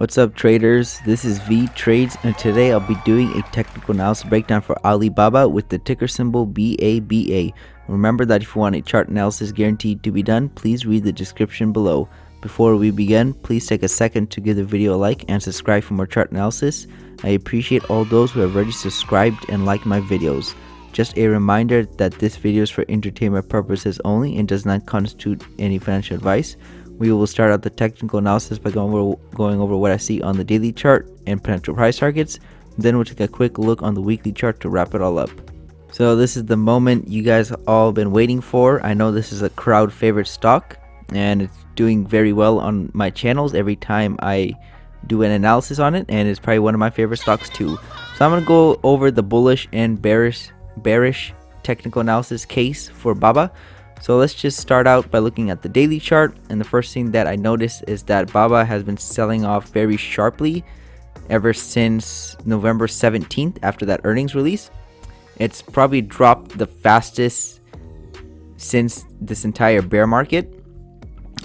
What's up, traders? This is Vee Trades, and today I'll be doing a technical analysis breakdown for Alibaba with the ticker symbol BABA. Remember that if you want a chart analysis guaranteed to be done, please read the description below. Before we begin, please take a second to give the video a like and subscribe for more chart analysis. I appreciate all those who have already subscribed and liked my videos. Just a reminder that this video is for entertainment purposes only and does not constitute any financial advice. We will start out the technical analysis by going over what I see on the daily chart and potential price targets. Then we'll take a quick look on the weekly chart to wrap it all up. So this is the moment you guys all been waiting for. I know this is a crowd favorite stock and it's doing very well on my channels every time I do an analysis on it, and it's probably one of my favorite stocks too. So I'm going to go over the bullish and bearish technical analysis case for BABA. So let's just start out by looking at the daily chart, and the first thing that I notice is that BABA has been selling off very sharply ever since November 17th after that earnings release. It's probably dropped the fastest since this entire bear market.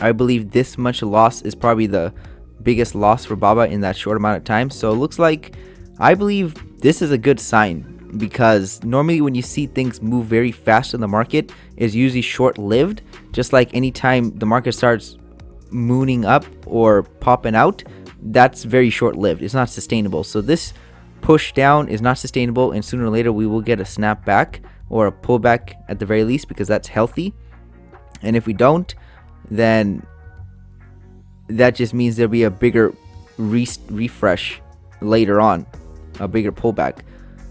I believe this much loss is probably the biggest loss for BABA in that short amount of time. So it looks like, I believe this is a good sign, because normally when you see things move very fast in the market, is usually short-lived. Just like anytime the market starts mooning up or popping out, that's very short-lived. It's not sustainable. So this push down is not sustainable, and sooner or later we will get a snapback or a pullback at the very least, because that's healthy. And if we don't, then that just means there'll be a bigger refresh later on, a bigger pullback.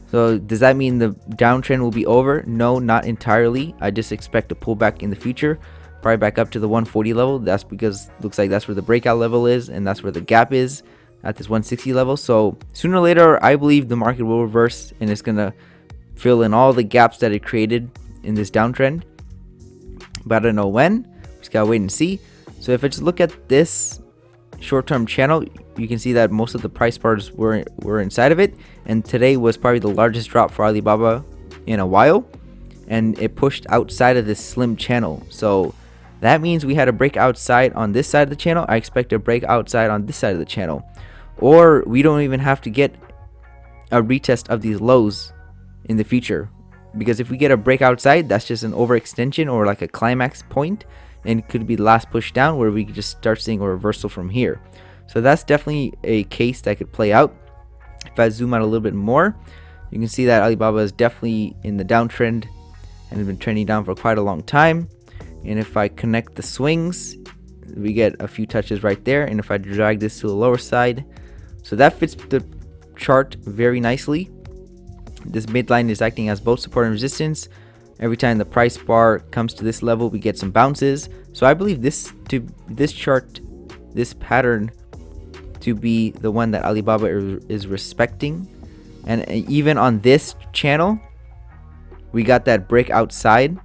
So does that mean the downtrend will be over? No, not entirely. I just expect a pullback in the future, probably back up to the 140 level. That's because it looks like that's where the breakout level is, and that's where the gap is at this 160 level. So sooner or later, I believe the market will reverse, and it's gonna fill in all the gaps that it created in this downtrend. But I don't know when. We just gotta wait and see. So if I just look at this short-term channel, you can see that most of the price bars were inside of it, and today was probably the largest drop for Alibaba in a while, and it pushed outside of this slim channel. So that means we had a break outside on this side of the channel. I expect a break outside on this side of the channel, or we don't even have to get a retest of these lows in the future, because if we get a break outside, that's just an overextension or like a climax point, and it could be the last push down where we could just start seeing a reversal from here. So that's definitely a case that could play out. If I zoom out a little bit more, you can see that Alibaba is definitely in the downtrend and has been trending down for quite a long time. And if I connect the swings, we get a few touches right there. And if I drag this to the lower side, so that fits the chart very nicely. This midline is acting as both support and resistance. Every time the price bar comes to this level, we get some bounces. So I believe this chart, this pattern, to be the one that Alibaba is respecting. And even on this channel, we got that break outside,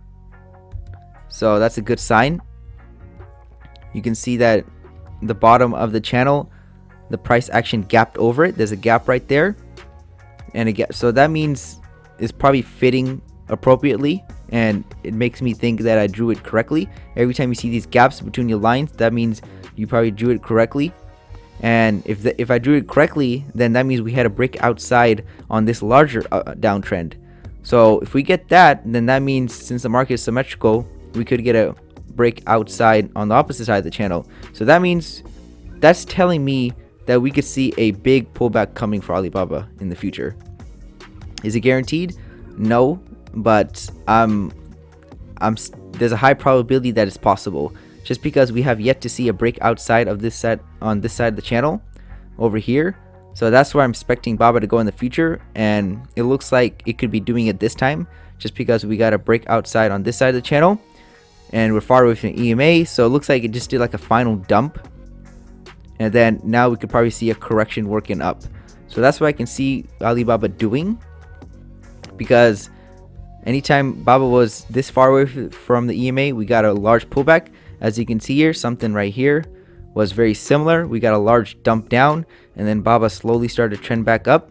so that's a good sign. You can see that the bottom of the channel, the price action gapped over it. There's a gap right there, and a gap. So that means it's probably fitting appropriately, and it makes me think that I drew it correctly. Every time you see these gaps between your lines, that means you probably drew it correctly. And if I drew it correctly, then that means we had a break outside on this larger downtrend. So if we get that, then that means since the market is symmetrical, we could get a break outside on the opposite side of the channel. So that means, that's telling me that we could see a big pullback coming for Alibaba in the future. Is it guaranteed? No, but there's a high probability that it's possible, just because we have yet to see a break outside of this side, on this side of the channel over here. So that's where I'm expecting BABA to go in the future, and it looks like it could be doing it this time, just because we got a break outside on this side of the channel, and we're far away from EMA. So it looks like it just did like a final dump, and then now we could probably see a correction working up. So that's what I can see Alibaba doing, because anytime BABA was this far away from the EMA, we got a large pullback. As you can see here, something right here was very similar. We got a large dump down, and then BABA slowly started to trend back up.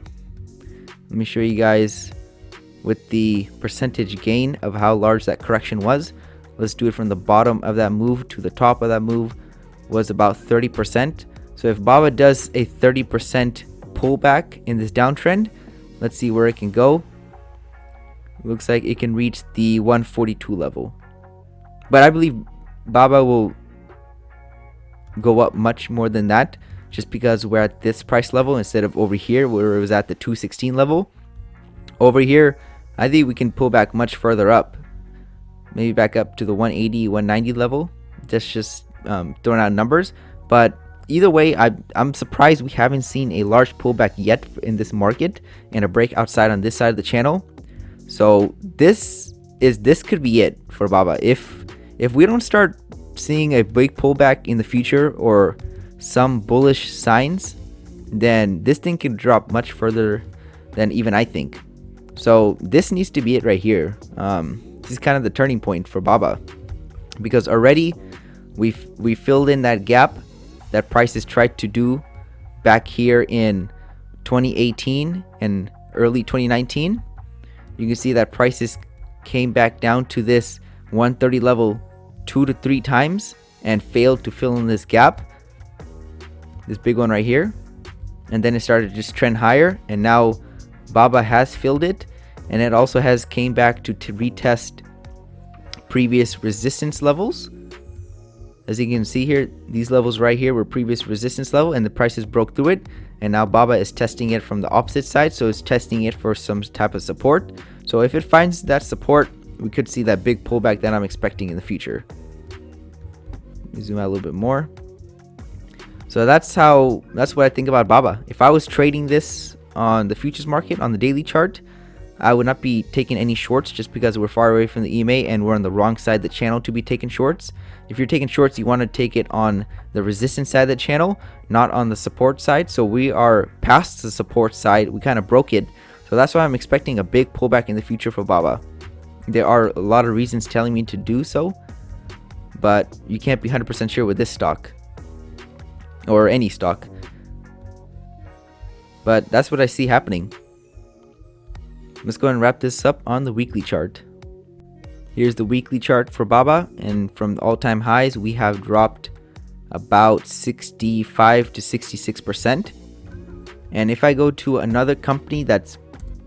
Let me show you guys with the percentage gain of how large that correction was. Let's do it from the bottom of that move to the top of that move was about 30%. So if BABA does a 30% pullback in this downtrend, let's see where it can go. Looks like it can reach the 142 level. But I believe BABA will go up much more than that, just because we're at this price level instead of over here where it was at the 216 level. Over here, I think we can pull back much further up, maybe back up to the 180, 190 level. That's just throwing out numbers. But either way, I'm surprised we haven't seen a large pullback yet in this market and a break outside on this side of the channel. So this could be it for BABA. If we don't start seeing a big pullback in the future or some bullish signs, then this thing could drop much further than even I think. So this needs to be it right here. This is kind of the turning point for BABA, because already we filled in that gap that prices tried to do back here in 2018 and early 2019. You can see that prices came back down to this 130 level 2 to 3 times and failed to fill in this gap, this big one right here, and then it started to just trend higher, and now BABA has filled it, and it also has came back to retest previous resistance levels. As you can see here, these levels right here were previous resistance level, and the prices broke through it, and now BABA is testing it from the opposite side, so it's testing it for some type of support. So if it finds that support, we could see that big pullback that I'm expecting in the future. Let me zoom out a little bit more. So that's what I think about BABA. If I was trading this on the futures market on the daily chart, I would not be taking any shorts, just because we're far away from the EMA and we're on the wrong side of the channel to be taking shorts. If you're taking shorts, you want to take it on the resistance side of the channel, not on the support side. So we are past the support side. We kind of broke it. So that's why I'm expecting a big pullback in the future for BABA. There are a lot of reasons telling me to do so, but you can't be 100% sure with this stock or any stock. But that's what I see happening. Let's go and wrap this up on the weekly chart. Here's the weekly chart for BABA, and from the all-time highs we have dropped about 65 to 66%. And if I go to another company that's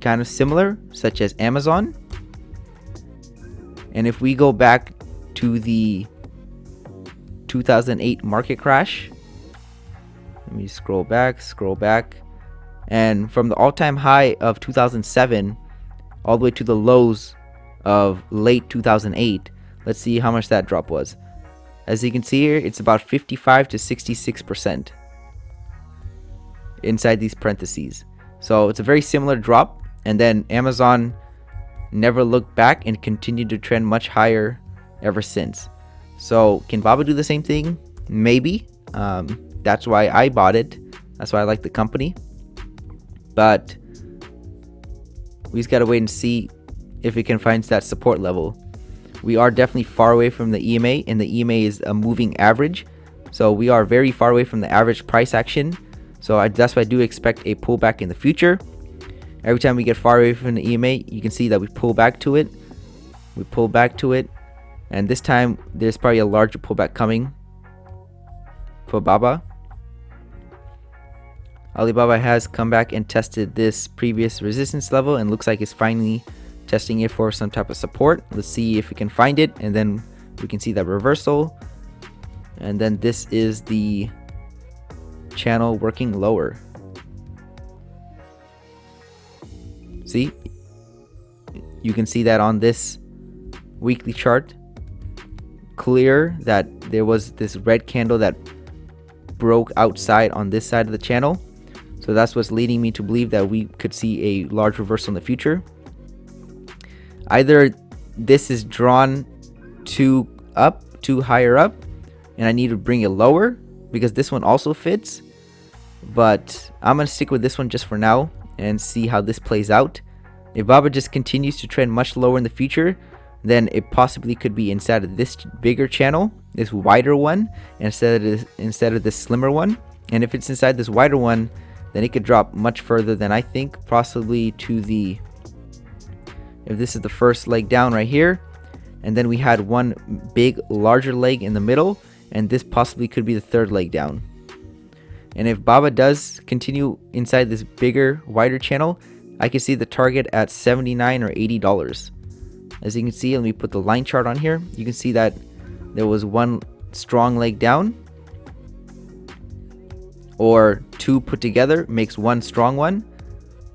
kind of similar, such as Amazon, and if we go back to the 2008 market crash, let me scroll back, and from the all-time high of 2007 all the way to the lows of late 2008, let's see how much that drop was. As you can see here, it's about 55 to 66% inside these parentheses. So it's a very similar drop, and then Amazon never looked back and continued to trend much higher ever since. So can BABA do the same thing? Maybe. That's why I bought it. That's why I like the company. But we just gotta wait and see if it can find that support level. We are definitely far away from the EMA, and the EMA is a moving average, so we are very far away from the average price action. So that's why I do expect a pullback in the future. Every time we get far away from the EMA, you can see that we pull back to it, and this time there's probably a larger pullback coming for BABA. Alibaba has come back and tested this previous resistance level, and looks like it's finally testing it for some type of support. Let's see if we can find it, and then we can see that reversal, and then this is the channel working lower. See, you can see that on this weekly chart, clear that there was this red candle that broke outside on this side of the channel. So that's what's leading me to believe that we could see a large reversal in the future. Either this is drawn too higher up, and I need to bring it lower, because this one also fits. But I'm going to stick with this one just for now and see how this plays out. If BABA just continues to trend much lower in the future, then it possibly could be inside of this bigger channel, this wider one, instead of this slimmer one. And if it's inside this wider one, then it could drop much further than I think, possibly to the, if this is the first leg down right here, and then we had one big larger leg in the middle, and this possibly could be the third leg down. And if BABA does continue inside this bigger, wider channel, I can see the target at $79 or $80. As you can see, let me put the line chart on here. You can see that there was one strong leg down, or two put together makes one strong one,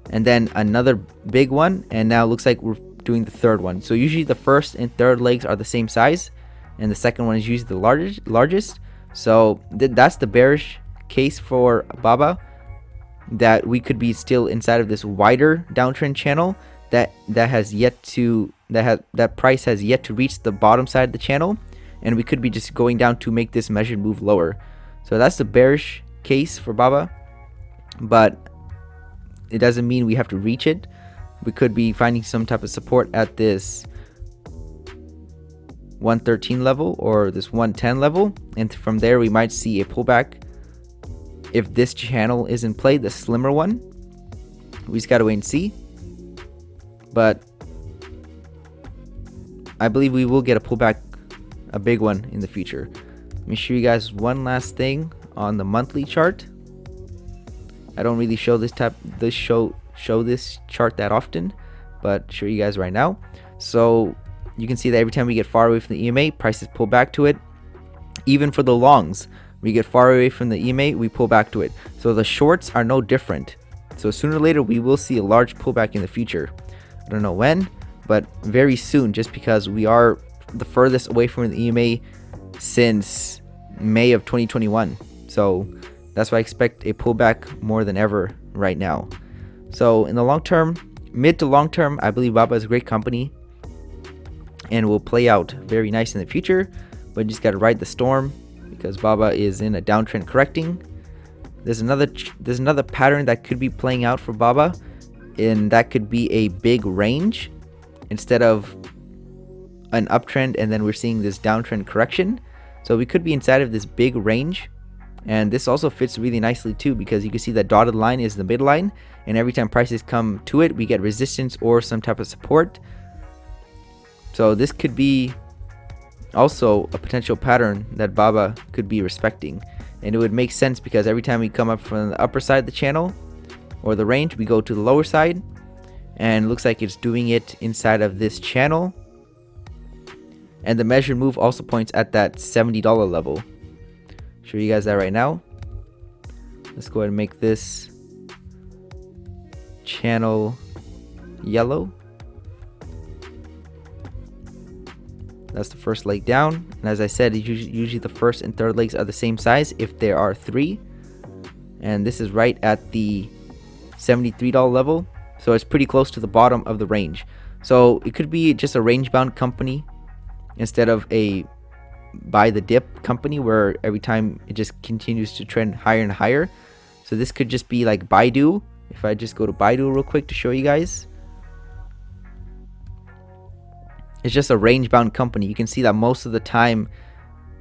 and then another big one, and now it looks like we're doing the third one. So usually the first and third legs are the same size, and the second one is usually the largest. So that's the bearish case for BABA, that we could be still inside of this wider downtrend channel that price has yet to reach the bottom side of the channel, and we could be just going down to make this measured move lower. So that's the bearish case for BABA, but it doesn't mean we have to reach it. We could be finding some type of support at this 113 level or this 110 level, and from there we might see a pullback. If this channel is in play, the slimmer one, we just gotta wait and see. But I believe we will get a pullback, a big one in the future. Let me show you guys one last thing on the monthly chart. I don't really show this chart that often, but show you guys right now. So you can see that every time we get far away from the EMA, prices pull back to it. Even for the longs, we get far away from the EMA, we pull back to it. So the shorts are no different. So sooner or later we will see a large pullback in the future. I don't know when, but very soon, just because we are the furthest away from the EMA since May of 2021. So that's why I expect a pullback more than ever right now. So in the long term, mid to long term, I believe BABA is a great company and will play out very nice in the future, but you just got to ride the storm because BABA is in a downtrend correcting. There's another pattern that could be playing out for BABA, and that could be a big range instead of an uptrend, and then we're seeing this downtrend correction. So we could be inside of this big range, and this also fits really nicely too, because you can see that dotted line is the midline, and every time prices come to it, we get resistance or some type of support. So this could be also a potential pattern that BABA could be respecting, and it would make sense because every time we come up from the upper side of the channel or the range, we go to the lower side, and it looks like it's doing it inside of this channel. And the measured move also points at that $70 level. Show you guys that right now. Let's go ahead and make this channel yellow. That's the first leg down, and as I said, usually the first and third legs are the same size if there are three, and this is right at the $73 level, so it's pretty close to the bottom of the range. So it could be just a range bound company instead of a buy the dip company where every time it just continues to trend higher and higher. So this could just be like Baidu. If I just go to Baidu real quick to show you guys, it's just a range bound company. You can see that most of the time,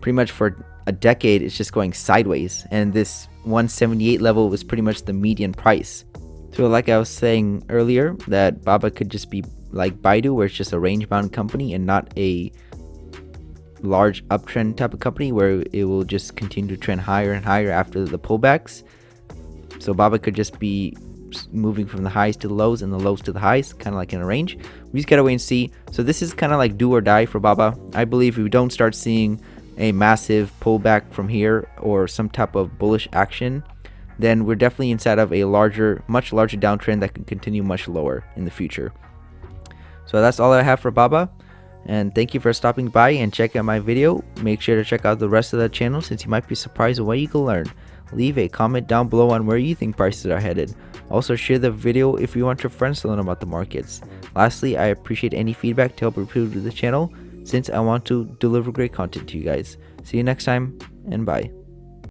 pretty much for a decade, it's just going sideways, and this 178 level was pretty much the median price. So like I was saying earlier, that BABA could just be like Baidu, where it's just a range bound company and not a large uptrend type of company where it will just continue to trend higher and higher after the pullbacks. So BABA could just be moving from the highs to the lows and the lows to the highs, kind of like in a range. We just gotta wait and see. So this is kind of like do or die for BABA. I believe if we don't start seeing a massive pullback from here or some type of bullish action, then we're definitely inside of a much larger downtrend that can continue much lower in the future. So that's all I have for BABA, and thank you for stopping by and checking out my video. Make sure to check out the rest of the channel, since you might be surprised at what you can learn. Leave a comment down below on where you think prices are headed. Also share the video if you want your friends to learn about the markets. Lastly, I appreciate any feedback to help improve the channel, since I want to deliver great content to you guys. See you next time, and bye.